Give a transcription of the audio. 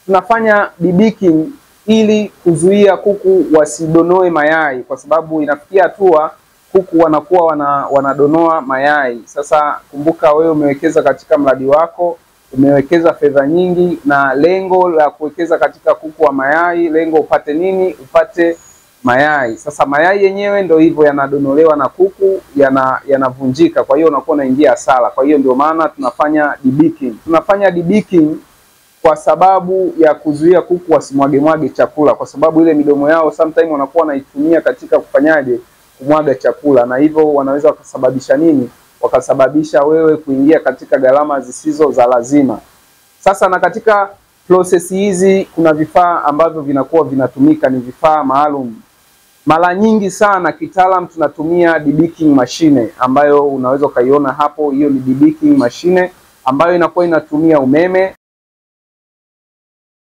tunafanya debagging ili kuzuia kuku wasidonoe mayai, kwa sababu inafikia hatua kuku wanakuwa wanadonoa mayai. Sasa kumbuka, wewe umewekeza katika mradi wako, umewekeza fedha nyingi, na lengo la kuwekeza katika kuku wa mayai, lengo upate nini? Upate mayai. Sasa mayai yenyewe ndio hivyo yanadonolewa na kuku, yanavunjika, kwa hiyo unakuwa unaingia hasara. Kwa hiyo ndio maana tunafanya debagging. Tunafanya debagging kwa sababu ya kuzuia kuku wasimwage chakula, kwa sababu ile midomo yao sometimes wanakuwa wanaitumia katika kufanyaje? Kumwaga chakula, na hivyo wanaweza wakasababisha nini? Wakasababisha wewe kuingia katika gharama zisizo za lazima. Sasa na katika process hizi kuna vifaa ambavyo vinakuwa vinatumika, ni vifaa maalum. Mara nyingi sana kitaalam tunatumia debagging machine, ambayo unaweza ukaiona hapo. Hiyo ni debagging machine ambayo inakuwa inatumia umeme.